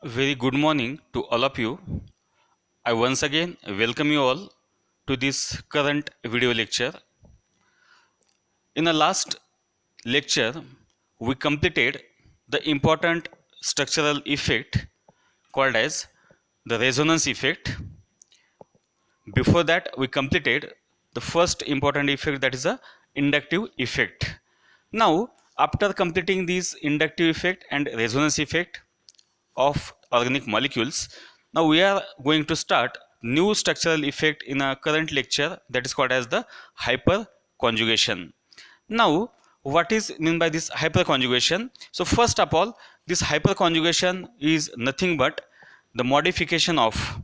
Very good morning to all of you. I once again welcome you all to this current video lecture. In the last lecture, we completed the important structural effect called as the resonance effect. Before that, we completed the first important effect, that is a inductive effect. Now, after completing this inductive effect and resonance effect of organic molecules, now we are going to start new structural effect in a current lecture, that is called as the hyperconjugation. Now, what is meant by this hyperconjugation? So first of all, this hyperconjugation is nothing but the modification of,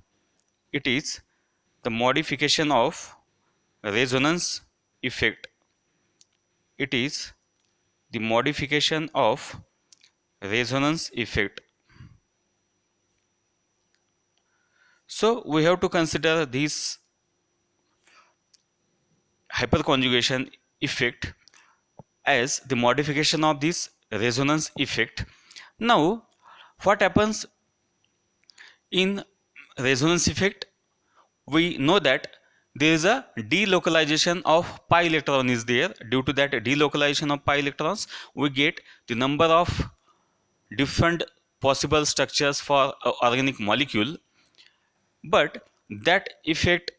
it is the modification of resonance effect. It is the modification of resonance effect. So we have to consider this hyperconjugation effect as the modification of this resonance effect. Now, what happens in resonance effect? We know that there is a delocalization of pi electron is there. Due to that delocalization of pi electrons, we get the number of different possible structures for an organic molecule, but that effect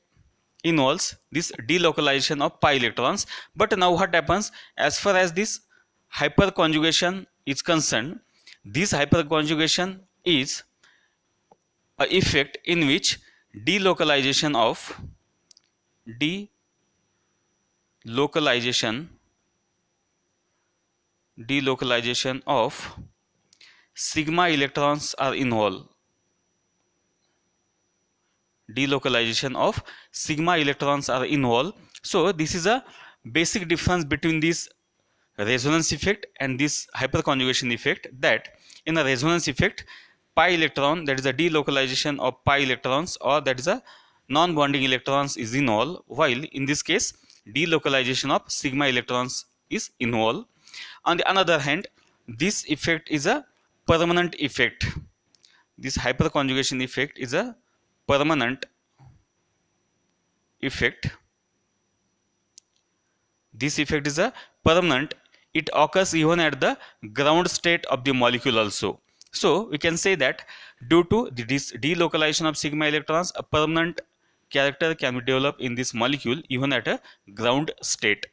involves this delocalization of pi electrons. But now what happens, as far as this hyperconjugation is concerned, this hyperconjugation is a effect in which delocalization of delocalization of sigma electrons are involved. Delocalization of sigma electrons are involved. So this is a basic difference between this resonance effect and this hyperconjugation effect, that in a resonance effect, pi electron, that is a delocalization of pi electrons, or that is a non-bonding electrons is involved, while in this case delocalization of sigma electrons is involved. On the other hand, this effect is a permanent effect. This hyperconjugation effect is a permanent effect. This effect is a permanent. It occurs even at the ground state of the molecule also. So we can say that due to this delocalization of sigma electrons, a permanent character can be developed in this molecule even at a ground state.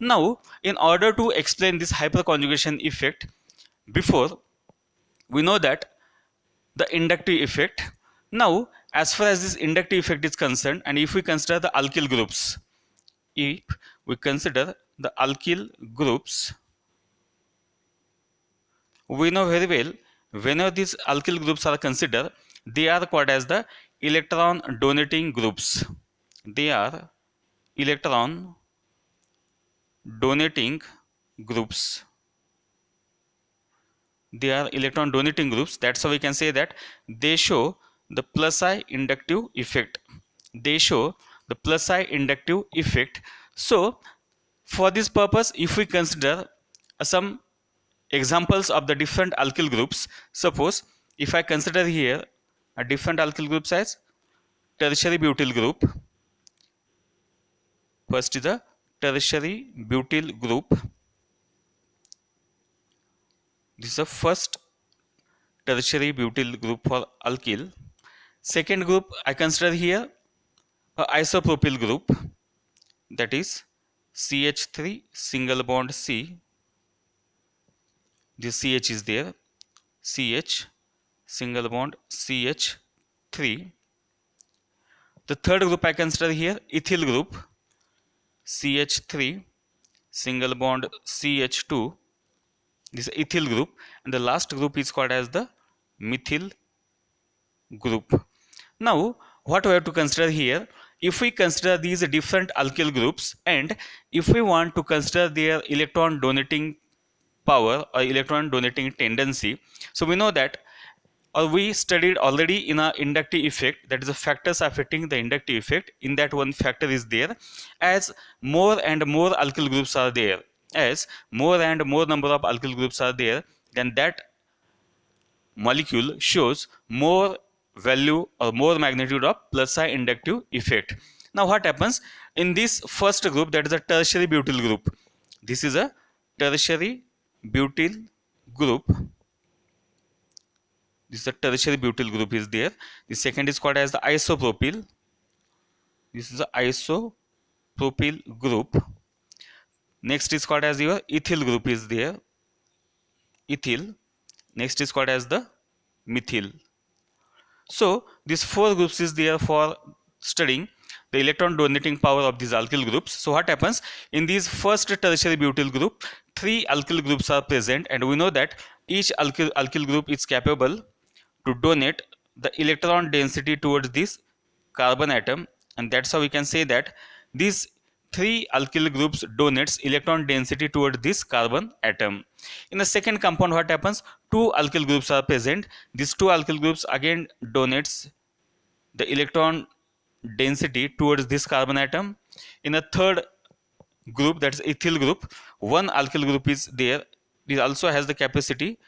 Now, in order to explain this hyperconjugation effect, before we know that the inductive effect. Now, as far as this inductive effect is concerned, and if we consider the alkyl groups, if we consider the alkyl groups, we know very well, whenever these alkyl groups are considered, they are called as the electron donating groups. They are electron donating groups. They are electron donating groups. That's how we can say that they show the plus I inductive effect. They show the plus I inductive effect. So for this purpose, if we consider some examples of the different alkyl groups, suppose if I consider here a different alkyl groups as tertiary butyl group. First is the tertiary butyl group. This is the first tertiary butyl group for alkyl. Second group I consider here a isopropyl group, that is CH3 single bond C. This CH is there, CH single bond CH3. The third group I consider here ethyl group, CH3 single bond CH2. This is ethyl group, and the last group is called as the methyl group. Now, what we have to consider here, if we consider these different alkyl groups, and if we want to consider their electron donating power or electron donating tendency, so we know that, or we studied already in a inductive effect, that is the factors affecting the inductive effect. In that, one factor is there, as more and more alkyl groups are there, as more and more number of alkyl groups are there, then that molecule shows more value or more magnitude of plus I inductive effect. Now what happens in this first group, that is a tertiary butyl group. This is a tertiary butyl group. This is a tertiary butyl group is there. The second is called as the isopropyl. This is the isopropyl group. Next is called as your ethyl group is there. Ethyl. Next is called as the methyl. So these four groups is there for studying the electron donating power of these alkyl groups. So what happens in these first tertiary butyl group, three alkyl groups are present, and we know that each alkyl group is capable to donate the electron density towards this carbon atom, and that's how we can say that these three alkyl groups donates electron density towards this carbon atom. In the second compound, what happens, two alkyl groups are present. These two alkyl groups again donates the electron density towards this carbon atom. In a third group, that's ethyl group, one alkyl group is there. This also has the capacity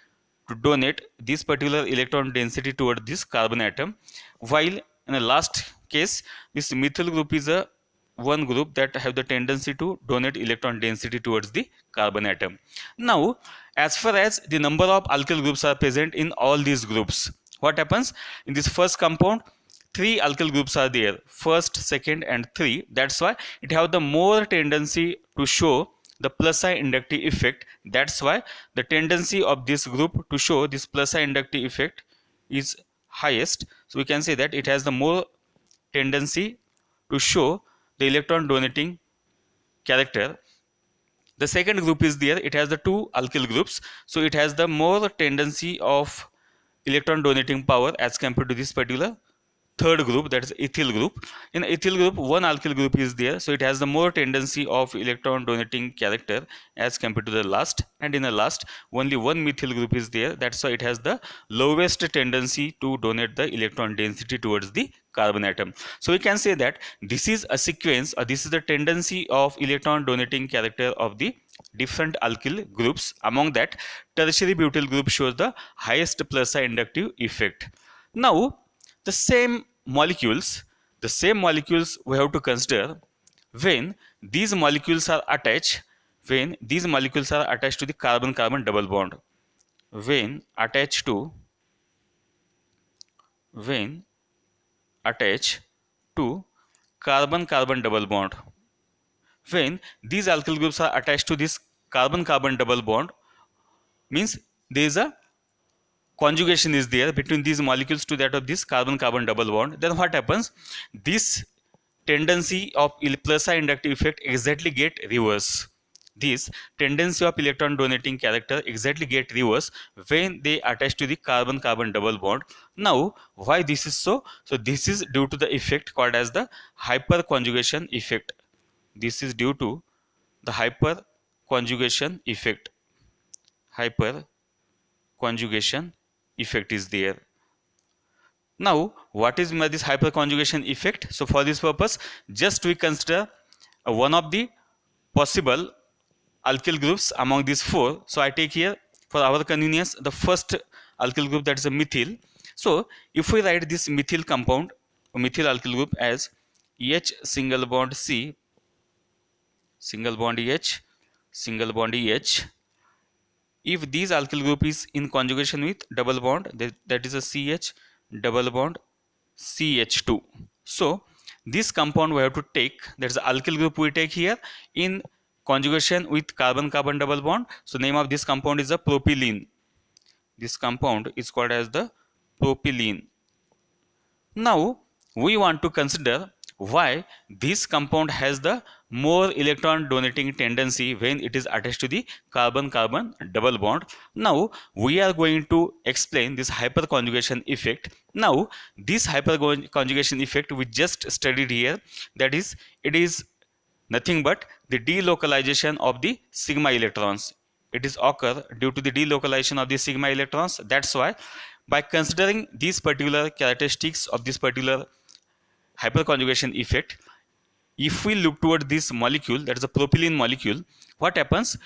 to donate this particular electron density toward this carbon atom, while in the last case this methyl group is a one group that have the tendency to donate electron density towards the carbon atom. Now as far as the number of alkyl groups are present in all these groups, what happens in this first compound, three alkyl groups are there, first, second and three. That's why it have the more tendency to show the plus I inductive effect. That's why the tendency of this group to show this plus I inductive effect is highest. So we can say that it has the more tendency to show the electron donating character. The second group is there, it has the two alkyl groups, so it has the more tendency of electron donating power as compared to this particular third group, that is ethyl group. In ethyl group, one alkyl group is there, so it has the more tendency of electron donating character as compared to the last. And in the last, only one methyl group is there, that's why it has the lowest tendency to donate the electron density towards the carbon atom. So we can say that this is a sequence, or this is the tendency of electron donating character of the different alkyl groups. Among that, tertiary butyl group shows the highest plus I inductive effect. Now the same molecules we have to consider when these molecules are attached, to the carbon-carbon double bond. When attached to carbon-carbon double bond, when these alkyl groups are attached to this carbon-carbon double bond, means there is a conjugation is there between these molecules to that of this carbon-carbon double bond. Then what happens, this tendency of plus I inductive effect exactly get reverse. This tendency of electron donating character exactly get reverse when they attach to the carbon-carbon double bond. Now why this is so? So this is due to the effect called as the hyperconjugation effect. This is due to the hyperconjugation effect. Hyperconjugation effect is there. Now what is this hyperconjugation effect? So for this purpose, just we consider one of the possible alkyl groups among these four. So I take here for our convenience the first alkyl group, that is a methyl. So if we write this methyl compound, methyl alkyl group, as H single bond C, single bond H, single bond EH. If these alkyl group is in conjugation with double bond, that is a CH double bond CH2. So this compound we have to take, that is the alkyl group we take here in conjugation with carbon-carbon double bond. So name of this compound is a propylene. This compound is called as the propylene. Now we want to consider why this compound has the more electron donating tendency when it is attached to the carbon-carbon double bond. Now we are going to explain this hyperconjugation effect. Now this hyperconjugation effect we just studied here, that is, it is nothing but the delocalization of the sigma electrons. It is occur due to the delocalization of the sigma electrons. That's why by considering these particular characteristics of this particular hyperconjugation effect, if we look toward this molecule, that is a propylene molecule, what happens,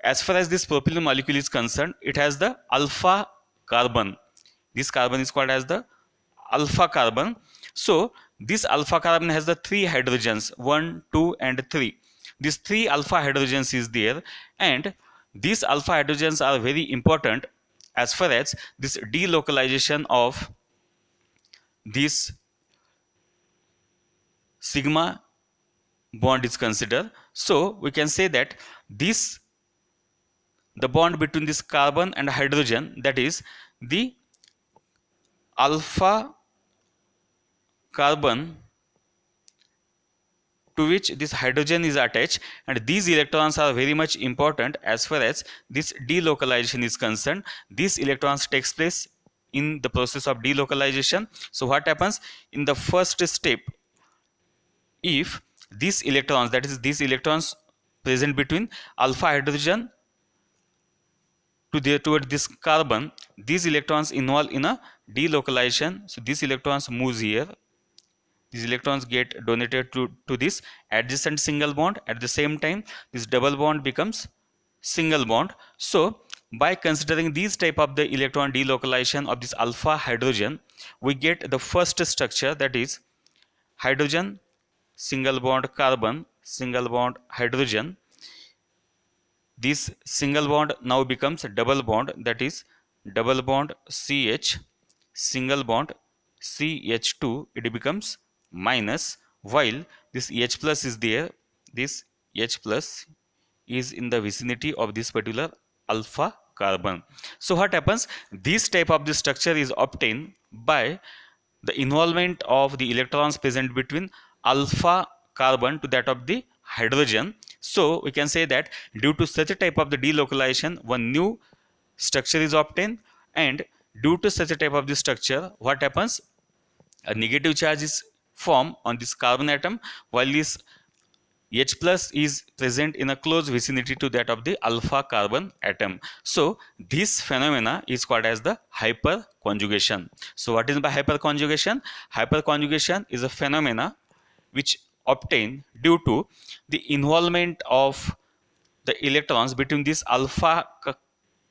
as far as this propylene molecule is concerned, it has the alpha carbon. This carbon is called as the alpha carbon. So this alpha carbon has the 3 hydrogens, 1, 2 and 3. These 3 alpha hydrogens is there, and these alpha hydrogens are very important as far as this delocalization of this sigma bond is considered. So we can say that this, the bond between this carbon and hydrogen, that is the alpha carbon to which this hydrogen is attached, and these electrons are very much important as far as this delocalization is concerned. These electrons takes place in the process of delocalization. So what happens in the first step, if these electrons, that is these electrons present between alpha hydrogen toward this carbon, these electrons involve in a delocalization. So these electrons moves here, these electrons get donated to this adjacent single bond. At the same time, this double bond becomes single bond. So by considering these type of the electron delocalization of this alpha hydrogen, we get the first structure, that is hydrogen single bond carbon single bond hydrogen. This single bond now becomes a double bond, that is double bond CH single bond CH2, it becomes minus, while this H plus is there, this H plus is in the vicinity of this particular alpha carbon. So what happens, this type of the structure is obtained by the involvement of the electrons present between alpha carbon to that of the hydrogen. So we can say that due to such a type of the delocalization, one new structure is obtained, and due to such a type of the structure, what happens, a negative charge is formed on this carbon atom, while this H plus is present in a close vicinity to that of the alpha carbon atom. So this phenomena is called as the hyperconjugation. So what is by hyperconjugation? Hyperconjugation is a phenomena which obtain due to the involvement of the electrons between this alpha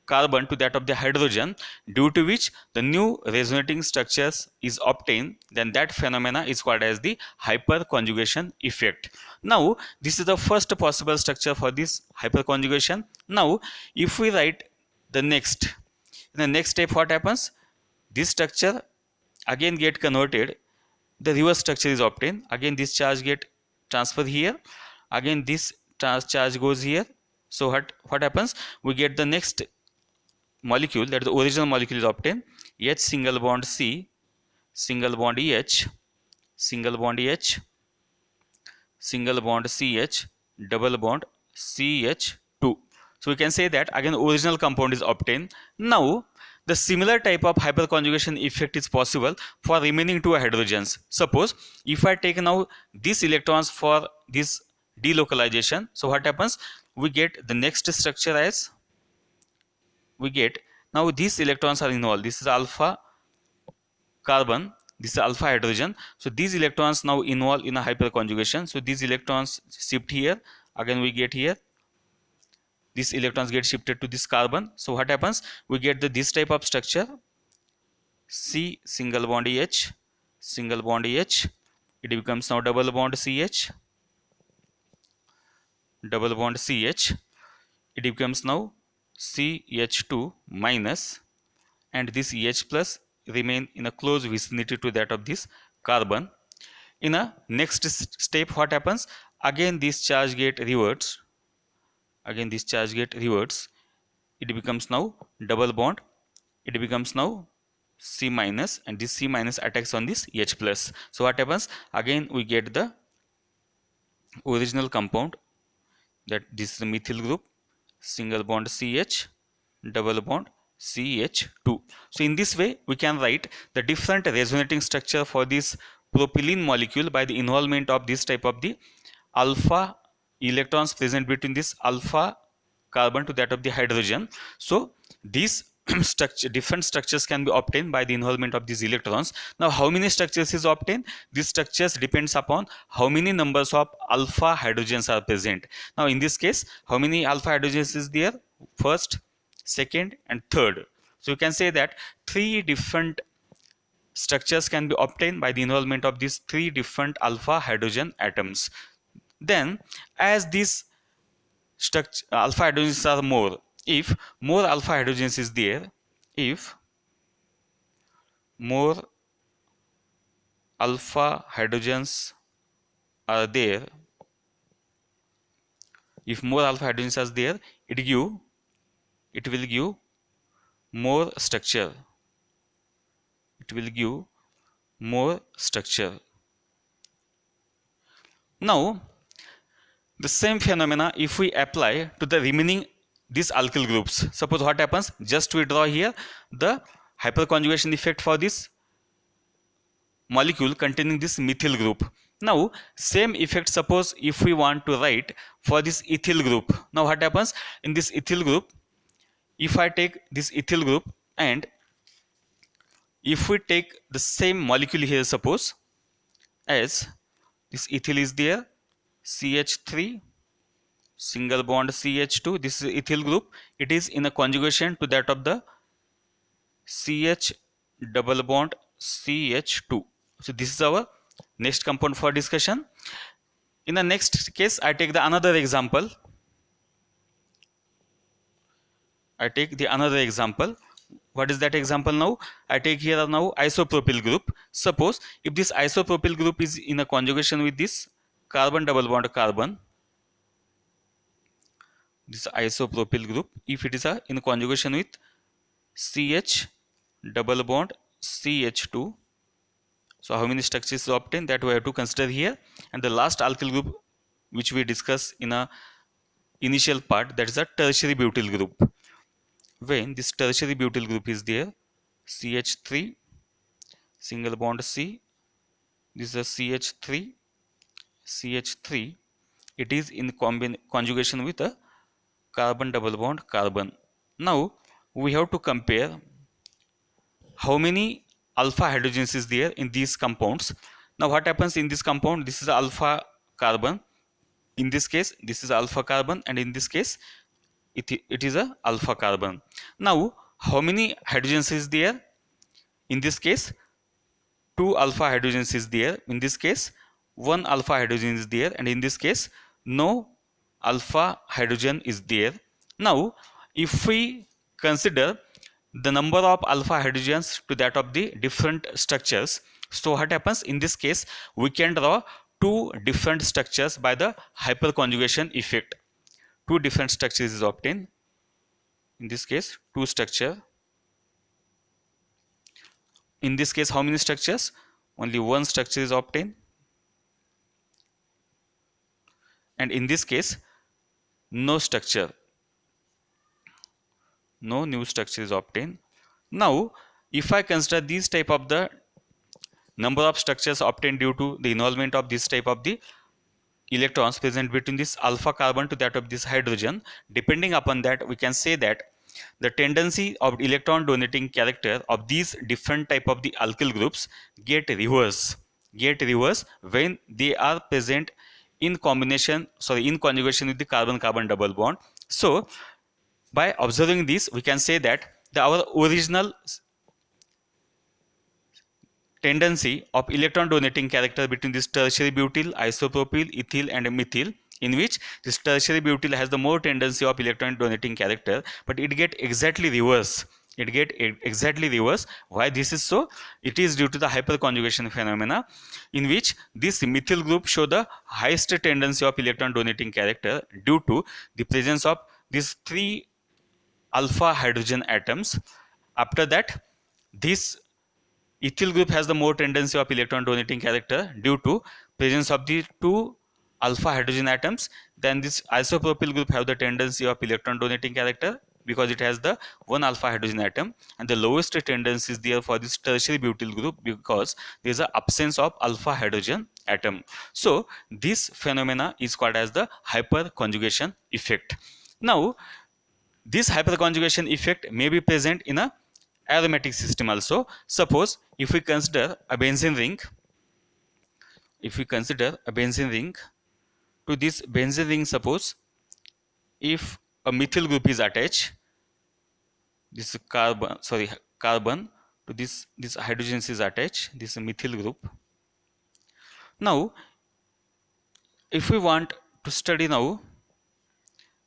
carbon to that of the hydrogen, due to which the new resonating structures is obtained. Then that phenomena is called as the hyperconjugation effect. Now this is the first possible structure for this hyperconjugation. Now if we write the next, in the next step, what happens, this structure again get converted, the reverse structure is obtained. Again this charge get transferred here, again this charge goes here. So what happens, we get the next molecule, that is the original molecule is obtained, H single bond C single bond H single bond H single bond CH double bond CH2. So we can say that again original compound is obtained. Now the similar type of hyperconjugation effect is possible for remaining two hydrogens. Suppose if I take now these electrons for this delocalization, so what happens, we get the next structure as, we get now these electrons are involved, this is alpha carbon, this is alpha hydrogen. So these electrons now involved in a hyperconjugation. So these electrons shift here, again we get here, these electrons get shifted to this carbon. So what happens, we get this type of structure, C single bond H single bond H, it becomes now double bond CH double bond CH, it becomes now CH2 minus, and this H plus remain in a close vicinity to that of this carbon. In a next step, what happens, again this charge get reverts, again this charge get reverts, it becomes now double bond, it becomes now C minus, and this C minus attacks on this H plus. So what happens, again we get the original compound, that this is the methyl group, single bond CH double bond CH2. So in this way we can write the different resonating structure for this propylene molecule by the involvement of this type of the alpha electrons present between this alpha carbon to that of the hydrogen. So these different structures can be obtained by the involvement of these electrons. Now how many structures is obtained? These structures depends upon how many numbers of alpha hydrogens are present. Now in this case, how many alpha hydrogens is there? First, second and third. So you can say that three different structures can be obtained by the involvement of these three different alpha hydrogen atoms. Then, as these alpha hydrogens are more, if more alpha hydrogens is there, if more alpha hydrogens are there, if more alpha hydrogens are there, it will give more structure. It will give more structure. Now, the same phenomena if we apply to the remaining these alkyl groups. Suppose what happens? Just we draw here the hyperconjugation effect for this molecule containing this methyl group. Now, same effect suppose if we want to write for this ethyl group. Now, what happens in this ethyl group? If I take this ethyl group and if we take the same molecule here, suppose as this ethyl is there, CH3 single bond CH2, this is ethyl group, it is in a conjugation to that of the CH double bond CH2. So this is our next compound for discussion. In the next case, I take the another example. What is that example now? I take here now isopropyl group. Suppose if this isopropyl group is in a conjugation with this carbon double bond carbon, this isopropyl group, if it is in conjugation with CH double bond CH2, so how many structures to obtain, that we have to consider here. And the last alkyl group which we discussed in a initial part, that is a tertiary butyl group. When this tertiary butyl group is there, CH3 single bond C, this is a CH3, it is in conjugation with a carbon double bond carbon. Now we have to compare how many alpha hydrogens is there in these compounds. Now what happens in this compound? This is alpha carbon. In this case, this is alpha carbon, and in this case, it is a alpha carbon. Now how many hydrogens is there? In this case, 2 alpha hydrogens is there. In this case, 1 alpha hydrogen is there, and in this case, no alpha hydrogen is there. Now, if we consider the number of alpha hydrogens to that of the different structures, so what happens in this case? We can draw two different structures by the hyperconjugation effect. Two different structures is obtained. In this case, two structure. In this case, how many structures? Only one structure is obtained. And in this case, no structure, no new structure is obtained. Now, if I consider these type of the number of structures obtained due to the involvement of this type of the electrons present between this alpha carbon to that of this hydrogen, depending upon that, we can say that the tendency of electron donating character of these different type of the alkyl groups get reverse when they are present in conjugation with the carbon-carbon double bond. So by observing this, we can say that our original tendency of electron donating character between this tertiary butyl, isopropyl, ethyl and methyl, in which this tertiary butyl has the more tendency of electron donating character, but it get exactly reverse. Why this is so? It is due to the hyperconjugation phenomena, in which this methyl group show the highest tendency of electron donating character due to the presence of these 3 alpha hydrogen atoms. After that, this ethyl group has the more tendency of electron donating character due to presence of the 2 alpha hydrogen atoms. Then this isopropyl group have the tendency of electron donating character because it has the 1 alpha hydrogen atom, and the lowest tendency is there for this tertiary butyl group because there is an absence of alpha hydrogen atom. So this phenomena is called as the hyperconjugation effect. Now this hyperconjugation effect may be present in a aromatic system also. Suppose if we consider a benzene ring, to this benzene ring, suppose if a methyl group is attached, this carbon to this hydrogens is attached, this methyl group. Now if we want to study now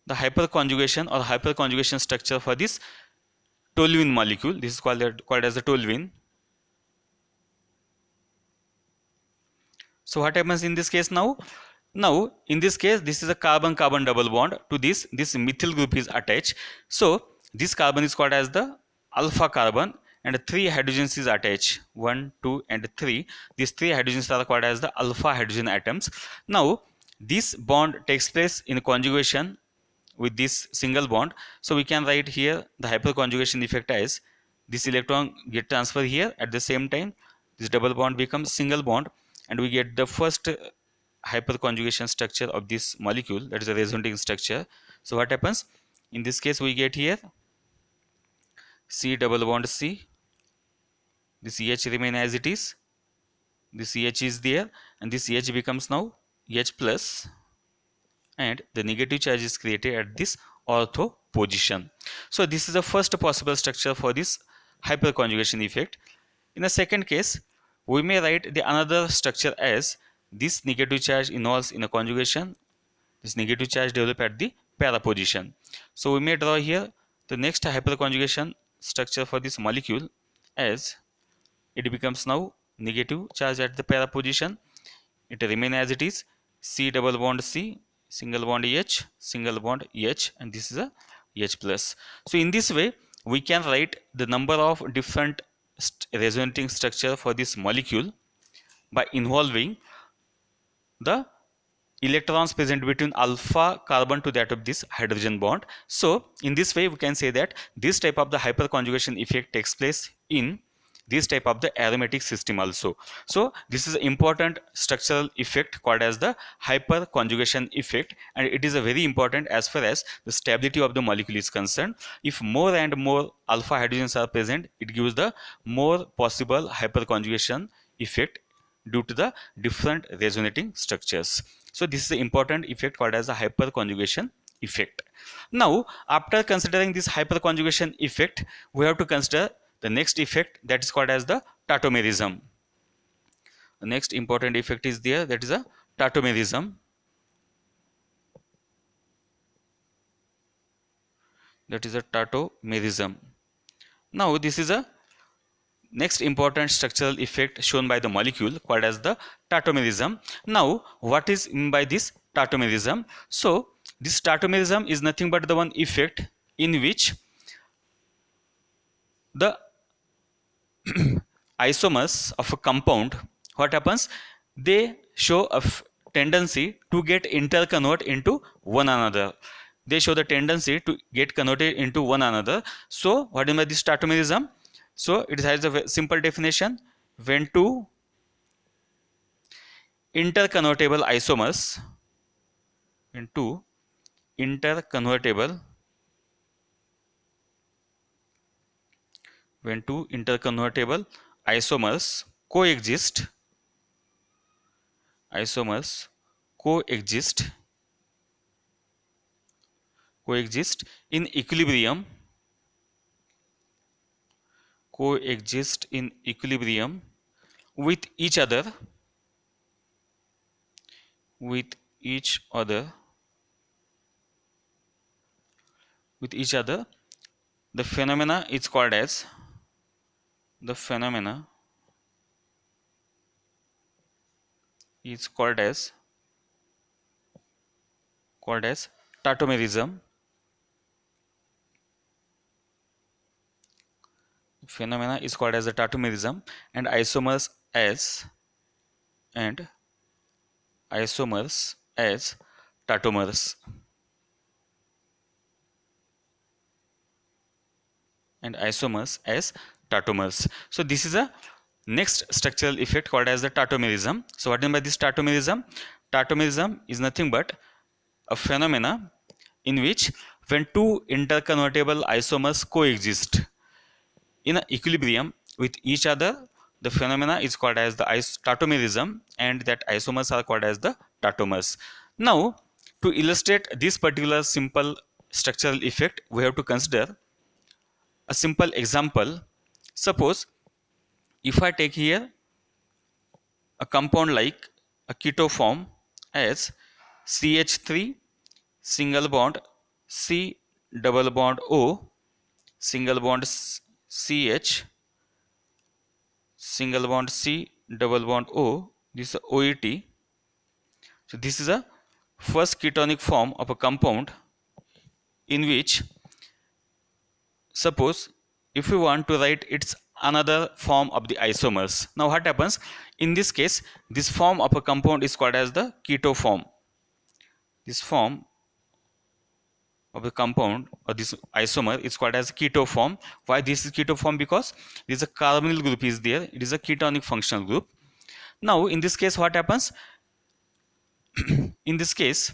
the hyperconjugation or hyperconjugation structure for this toluene molecule, this is called as the toluene. So what happens in this case now? Now in this case, this is a carbon-carbon double bond to this methyl group is attached. So this carbon is called as the alpha carbon and 3 hydrogens is attached, 1, 2 and 3. These 3 hydrogens are called as the alpha hydrogen atoms. Now this bond takes place in conjugation with this single bond. So we can write here the hyperconjugation effect as this electron get transferred here, at the same time this double bond becomes single bond, and we get the first hyperconjugation structure of this molecule, that is a resonating structure. So what happens in this case? We get here C double bond C, this H remain as it is, this H is there, and this H becomes now H plus, and the negative charge is created at this ortho position. So this is the first possible structure for this hyperconjugation effect. In the second case, we may write the another structure as this negative charge involves in a conjugation, this negative charge develop at the para position. So we may draw here the next hyperconjugation structure for this molecule as it becomes now negative charge at the para position, it remain as it is, C double bond C, single bond H, single bond H, and this is a H plus. So in this way we can write the number of different resonating structure for this molecule by involving the electrons present between alpha carbon to that of this hydrogen bond. So in this way we can say that this type of the hyperconjugation effect takes place in this type of the aromatic system also. So this is an important structural effect called as the hyperconjugation effect, and it is a very important as far as the stability of the molecule is concerned. If more and more alpha hydrogens are present, it gives the more possible hyperconjugation effect due to the different resonating structures. So this is an important effect called as the hyperconjugation effect. Now after considering this hyperconjugation effect, we have to consider the next effect, that is called as the tautomerism. The next important effect is there, that is a tautomerism. That is a tautomerism. Now this is a next important structural effect shown by the molecule called as the tautomerism. Now what is meant by this tautomerism? So this tautomerism is nothing but the one effect in which the isomers of a compound, what happens, they show a tendency to get interconvert into one another. They show the tendency to get converted into one another. So what is this tautomerism? So it has a simple definition: when two interconvertible isomers, when two interconvertible isomers coexist in equilibrium with each other, the phenomena is called as tautomerism. Phenomena is called as the tautomerism, and isomers as tautomers. So this is a next structural effect called as the tautomerism. So what do you mean by this tautomerism? Tautomerism is nothing but a phenomena in which when two interconvertible isomers coexist in equilibrium with each other, the phenomena is called as the tautomerism, and that isomers are called as the tautomers. Now to illustrate this particular simple structural effect, we have to consider a simple example. Suppose if I take here a compound like a keto form as CH3 single bond C double bond O single bond CH single bond C double bond O, this is OET. So this is a first ketonic form of a compound in which, suppose if we want to write its another form of the isomers. Now what happens in this case, this form of a compound is called as the keto form. This form of the compound or this isomer is called as keto form. Why this is keto form? Because this is a carbonyl group is there, it is a ketonic functional group. Now in this case what happens, in this case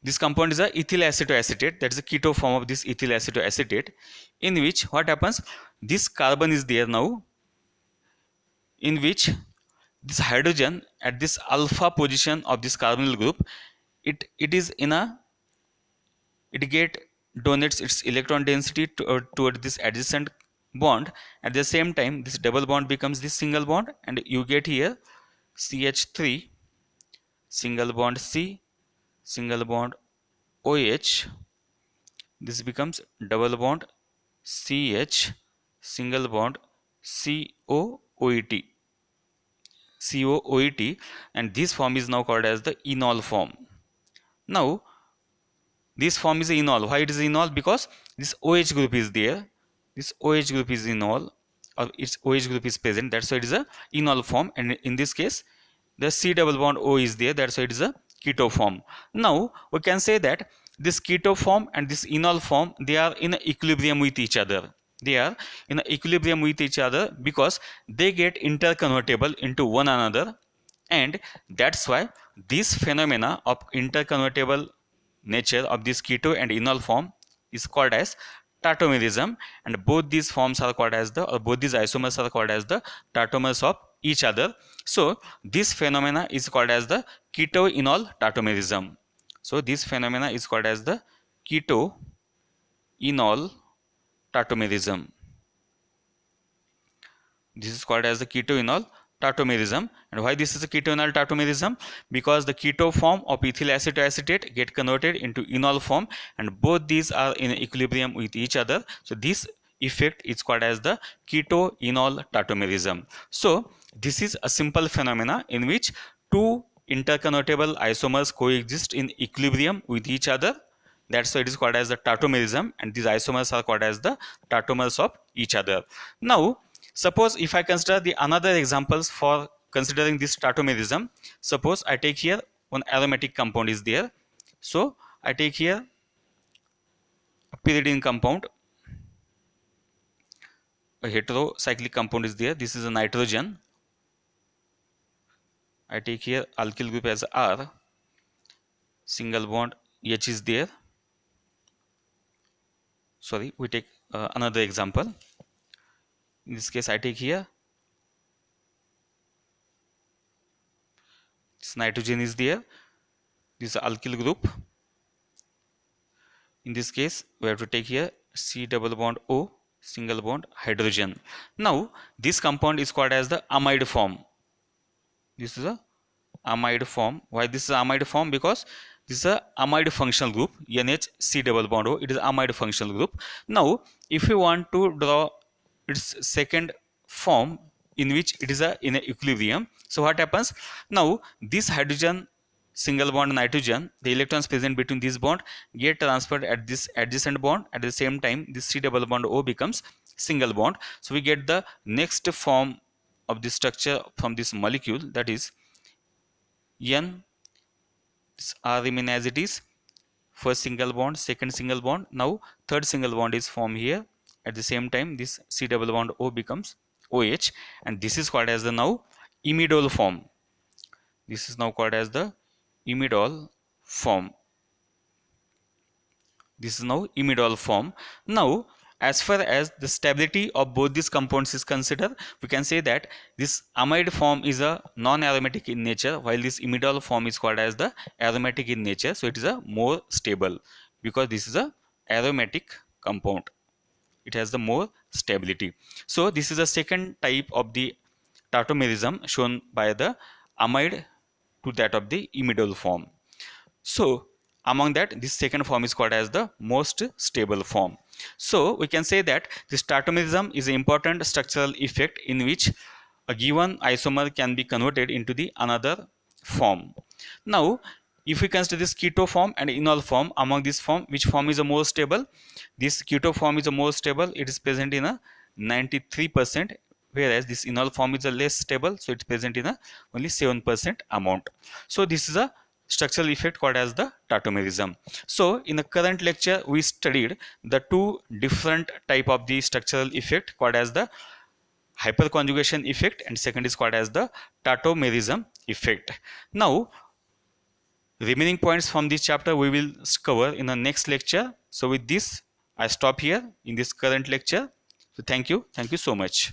this compound is a ethyl acetoacetate, that is a keto form of this ethyl acetoacetate, in which what happens, this carbon is there now, in which this hydrogen at this alpha position of this carbonyl group, it is in a, it get donates its electron density toward this adjacent bond. At the same time this double bond becomes this single bond, and you get here CH3 single bond C single bond OH, this becomes double bond CH single bond COOET, and this form is now called as the enol form. Now this form is enol. Why it is enol? Because this OH group is there, this OH group is enol, or its OH group is present, that's why it is a enol form. And in this case the C double bond O is there, that's why it is a keto form. Now we can say that this keto form and this enol form, they are in equilibrium with each other. They are in equilibrium with each other because they get interconvertible into one another, and that's why this phenomena of interconvertible nature of this keto and enol form is called as tautomerism, and both these forms are called as the, or both these isomers are called as the tautomers of each other. So this phenomena is called as the keto enol tautomerism. So this phenomena is called as the keto enol tautomerism. This is called as the keto enol tautomerism. And why this is a keto enol tautomerism? Because the keto form of ethyl acetoacetate get converted into enol form, and both these are in equilibrium with each other. So this effect is called as the keto enol tautomerism. So this is a simple phenomena in which two interconvertible isomers coexist in equilibrium with each other. That's why it is called as the tautomerism, and these isomers are called as the tautomers of each other. Now suppose if I consider the another examples for considering this tautomerism, suppose I take here one aromatic compound is there. So I take here a pyridine compound, a heterocyclic compound is there, this is a nitrogen. I take here alkyl group as R, single bond H is there. Sorry, we take another example. In this case I take here this nitrogen is there, this is alkyl group. In this case we have to take here C double bond O single bond hydrogen. Now this compound is called as the amide form. This is a amide form. Why this is amide form? Because this is a amide functional group, NHC double bond O, it is amide functional group. Now if you want to draw its second form in which it is in a equilibrium, so what happens, now this hydrogen single bond nitrogen, the electrons present between this bond get transferred at this adjacent bond, at the same time this C double bond O becomes single bond. So we get the next form of this structure from this molecule, that is N, this R remain as it is, first single bond, second single bond, now third single bond is formed here. At the same time this C double bond O becomes OH, and this is called as the now imidol form. This is now called as the imidol form. This is now imidol form. Now as far as the stability of both these compounds is considered, we can say that this amide form is a non-aromatic in nature, while this imidol form is called as the aromatic in nature. So it is a more stable because this is a aromatic compound. it has the more stability. So this is the second type of the tautomerism shown by the amide to that of the imidazole form. So among that, this second form is called as the most stable form. So we can say that this tautomerism is an important structural effect in which a given isomer can be converted into the another form. Now if we consider this keto form and enol form, among this form, which form is the most stable? This keto form is the most stable. It is present in a 93%, whereas this enol form is a less stable, so it's present in a only 7% amount. So this is a structural effect called as the tautomerism. So in the current lecture we studied the two different type of the structural effect called as the hyperconjugation effect, and second is called as the tautomerism effect. Now remaining points from this chapter we will cover in the next lecture. So with this I stop here in this current lecture. So thank you so much.